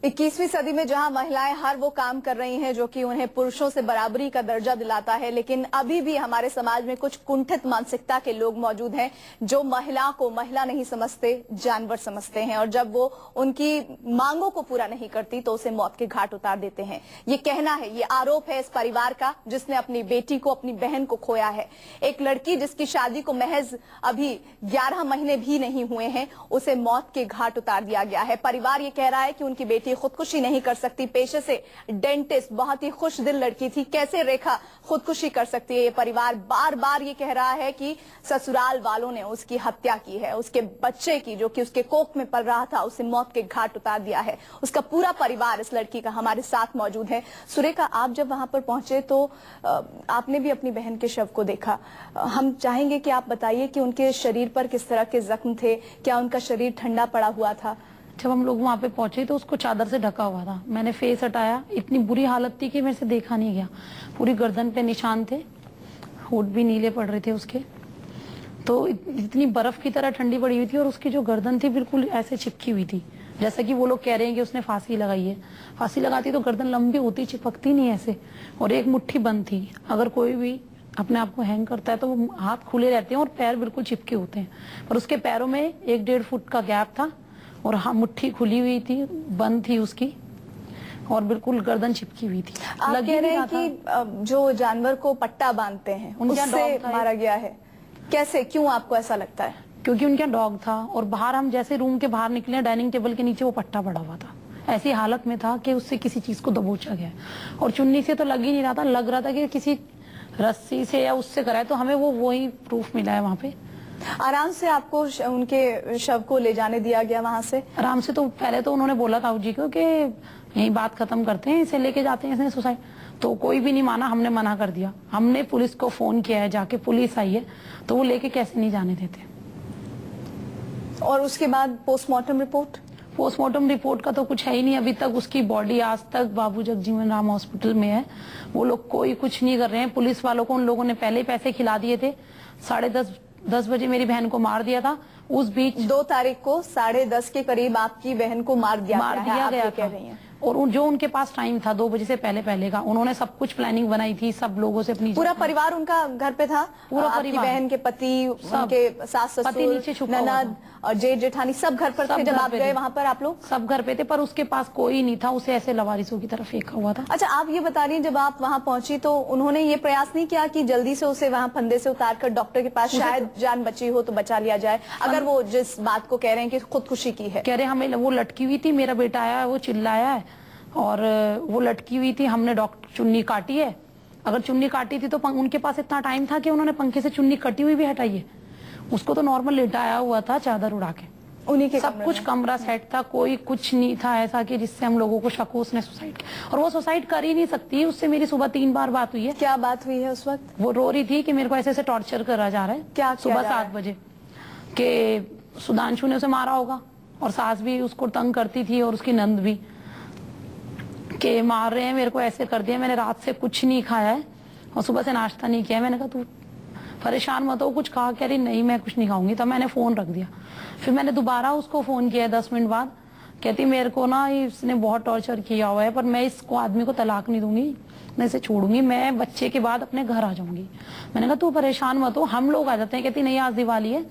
21वीं सदी में जहां महिलाएं हर वो काम कर रही हैं जो कि उन्हें पुरुषों से बराबरी का दर्जा दिलाता है, लेकिन अभी भी हमारे समाज में कुछ कुंठित मानसिकता के लोग मौजूद हैं जो महिला को महिला नहीं समझते, जानवर समझते हैं और जब वो उनकी मांगों को पूरा नहीं करती तो उसे मौत के घाट उतार देते हैं। ये कहना है, ये आरोप है इस परिवार का जिसने अपनी बेटी को, अपनी बहन को खोया है। एक लड़की जिसकी शादी को महज अभी 11 महीने भी नहीं हुए हैं, उसे मौत के घाट उतार दिया गया है। परिवार ये कह रहा है कि उनकी बेटी खुदकुशी नहीं कर सकती। पेशे से डेंटिस्ट, बहुत ही खुश दिल लड़की थी, कैसे रेखा खुदकुशी कर सकती है? ये परिवार बार बार ये कह रहा है कि ससुराल वालों ने उसकी हत्या की है, उसके बच्चे की, जो कि उसके कोख में पल रहा था, उसे मौत के घाट उतार दिया है। उसका पूरा परिवार इस लड़की का हमारे साथ मौजूद है। सुरेखा, आप जब वहां पर पहुंचे तो आपने भी अपनी बहन के शव को देखा। हम चाहेंगे कि आप बताइए कि उनके शरीर पर किस तरह के जख्म थे, क्या उनका शरीर ठंडा पड़ा हुआ था? जब हम लोग वहाँ पे पहुंचे तो उसको चादर से ढका हुआ था। मैंने फेस हटाया, इतनी बुरी हालत थी कि मेरे से देखा नहीं गया। पूरी गर्दन पे निशान थे, होठ भी नीले पड़ रहे थे उसके। तो इतनी बर्फ की तरह ठंडी पड़ी हुई थी और उसकी जो गर्दन थी बिल्कुल ऐसे चिपकी हुई थी, जैसा कि वो लोग कह रहे हैं कि उसने फांसी लगाई है। फांसी लगाती तो गर्दन लंबी होती, चिपकती नहीं ऐसे, और एक मुट्ठी बंद थी। अगर कोई भी अपने आप को हैंग करता है तो वो हाथ खुले रहते हैं और पैर बिल्कुल चिपके होते हैं, पर उसके पैरों में 1-1.5 फुट का गैप था और हाँ, मुट्ठी खुली हुई थी, बंद थी उसकी, और बिल्कुल गर्दन चिपकी हुई थी। आप कह रहे हैं कि जो जानवर को पट्टा बांधते हैं उससे मारा गया है। कैसे, क्यों आपको ऐसा लगता है? क्योंकि उनका डॉग था और बाहर हम जैसे रूम के बाहर निकले, डाइनिंग टेबल के नीचे वो पट्टा पड़ा हुआ था। ऐसी हालत में था कि उससे किसी चीज को दबोचा गया, और चुन्नी से तो लग ही नहीं रहा था, लग रहा था कि किसी रस्सी से या उससे कराए। तो हमें वही प्रूफ मिला है वहाँ पे। आराम से आपको उनके शव को ले जाने दिया गया वहां से? आराम से। तो पहले तो उन्होंने बोला ताऊ जी को कि यही बात खत्म करते हैं, इसे लेके जाते हैं इसने सुसाइड। तो कोई भी नहीं माना, हमने मना कर दिया। हमने पुलिस को फोन किया है, जाके पुलिस आई है, तो वो लेके कैसे नहीं जाने देते। और उसके बाद पोस्टमार्टम रिपोर्ट? पोस्टमार्टम रिपोर्ट का तो कुछ है ही नहीं अभी तक। उसकी बॉडी आज तक बाबू जगजीवन राम हॉस्पिटल में है। वो लोग कोई कुछ नहीं कर रहे हैं। पुलिस वालों को उन लोगों ने पहले पैसे खिला दिए थे। 10:30 बजे मेरी बहन को मार दिया था। उस बीच 2 तारीख को 10:30 के करीब आपकी बहन को मार दिया गया था। और जो उनके पास टाइम था 2 बजे से पहले का, उन्होंने सब कुछ प्लानिंग बनाई थी, सब लोगों से अपनी। पूरा परिवार उनका घर पे था? पूरा परिवार, बहन के पति, उनके सास ससुर, ननद और जेठ जेठानी सब घर पर थे जब आप गए वहाँ पर? आप लोग सब घर पे थे, पर उसके पास कोई नहीं था। उसे ऐसे लवारिसों की तरफ फेंका हुआ था। अच्छा, आप ये बता रही हैं, जब आप वहाँ पहुंची तो उन्होंने ये प्रयास नहीं किया कि जल्दी से उसे वहाँ फंदे से उतार कर डॉक्टर के पास, शायद जान बची हो तो बचा लिया जाए? अगर वो जिस बात को कह रहे हैं कि खुदकुशी की है, कह रहे हमें वो लटकी हुई थी, मेरा बेटा आया, वो चिल्लाया है और वो लटकी हुई थी। हमने डॉक्टर चुन्नी काटी है। अगर चुन्नी काटी थी तो उनके पास इतना टाइम था कि उन्होंने पंखे से चुन्नी कटी हुई भी हटाई है। उसको तो नॉर्मल लेटाया हुआ था चादर उड़ा के। उन्हीं के सब कुछ कमरा सेट था, कोई कुछ नहीं था ऐसा कि जिससे हम लोगों को शक हो उसने सुसाइड किया। और वो सुसाइड कर ही नहीं सकती। उससे मेरी सुबह 3 बार बात हुई है। क्या बात हुई है उस वक्त? वो रो रही थी कि मेरे को ऐसे ऐसे टॉर्चर करा जा रहा है। क्या सुबह 7 बजे के सुधांशु ने उसे मारा होगा, और सास भी उसको तंग करती थी और उसकी नंद भी, के मार रहे हैं मेरे को, ऐसे कर दिया। मैंने रात से कुछ नहीं खाया है और सुबह से नाश्ता नहीं किया है। मैंने कहा तू परेशान मत हो, कुछ खा। कह रही नहीं मैं कुछ नहीं खाऊंगी। तब मैंने फोन रख दिया। फिर मैंने दोबारा उसको फोन किया 10 मिनट बाद। कहती मेरे को ना इसने बहुत टॉर्चर किया हुआ है, पर मैं इसको आदमी को तलाक नहीं दूंगी, मैं इसे छोड़ूंगी, मैं बच्चे के बाद अपने घर आ जाऊंगी। मैंने कहा तू परेशान मत हो, हम लोग आ जाते हैं। कहती नहीं आज दिवाली है,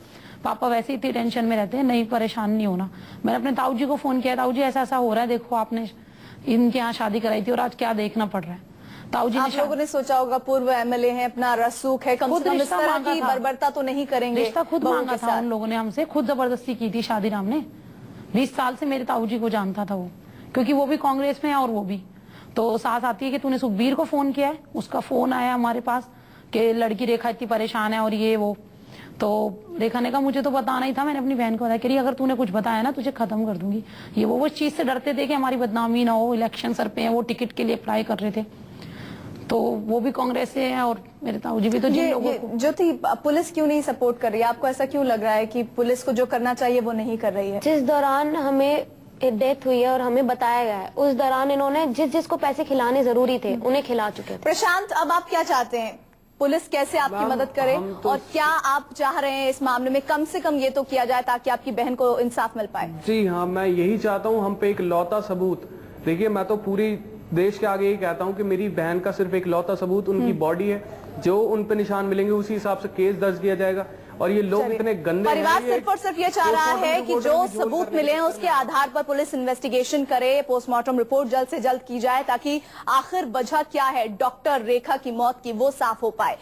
पापा वैसे ही इतनी टेंशन में रहते हैं, नहीं परेशान नहीं होना। मैंने अपने ताऊ जी को फोन किया, ताऊ जी ऐसा ऐसा हो रहा है, देखो आपने इनके यहाँ शादी कराई थी और आज क्या देखना पड़ रहा है। ताऊ जी आप लोगों ने सोचा होगा पूर्व एमएलए हैं, अपना रसूख है, कम से कम इस तरह की बर्बरता तो नहीं करेंगे। रिश्ता खुद मांगा था उन लोगों ने हमसे, खुद जबरदस्ती की थी शादीराम ने। 20 साल से मेरे ताऊ जी को जानता था वो, क्योंकि वो भी कांग्रेस में है और वो भी। तो सास आती है कि तूने सुखबीर को फोन किया है? उसका फोन आया हमारे पास कि लड़की रेखा इतनी परेशान है और ये वो। तो रेखा ने कहा मुझे तो बताना ही था। मैंने अपनी बहन को बताया, कह अगर तूने कुछ बताया ना तुझे खत्म कर दूंगी। ये वो चीज से डरते थे कि हमारी बदनामी ना हो। इलेक्शन सर पे है, वो टिकट के लिए अप्लाई कर रहे थे, तो वो भी कांग्रेस से है और मेरे ताऊ जी भी। तो जिन लोगों को जो थी, पुलिस क्यों नहीं सपोर्ट कर रही है? आपको ऐसा क्यों लग रहा है कि पुलिस को जो करना चाहिए वो नहीं कर रही है? जिस दौरान हमें डेथ हुई है और हमें बताया गया है, उस दौरान इन्होंने जिसको पैसे खिलाने जरूरी थे उन्हें खिला चुके थे। प्रशांत, अब आप क्या चाहते हैं? पुलिस कैसे आपकी मदद करे? और क्या आप चाह रहे हैं इस मामले में कम से कम ये तो किया जाए ताकि आपकी बहन को इंसाफ मिल पाए? जी हाँ, मैं यही चाहता हूँ। हम पे एक लौता सबूत देखिए, मैं तो पूरी देश के आगे ये कहता हूं कि मेरी बहन का सिर्फ एक लौता सबूत उनकी बॉडी है। जो उन पे निशान मिलेंगे उसी हिसाब से केस दर्ज किया जाएगा। और ये लोग इतने गंदे हैं, परिवार सिर्फ और सिर्फ ये चाह रहा है कि जो सबूत मिले हैं उसके आधार पर पुलिस इन्वेस्टिगेशन करे, पोस्टमार्टम रिपोर्ट जल्द से जल्द की जाए ताकि आखिर वजह क्या है डॉक्टर रेखा की मौत की वो साफ हो पाए।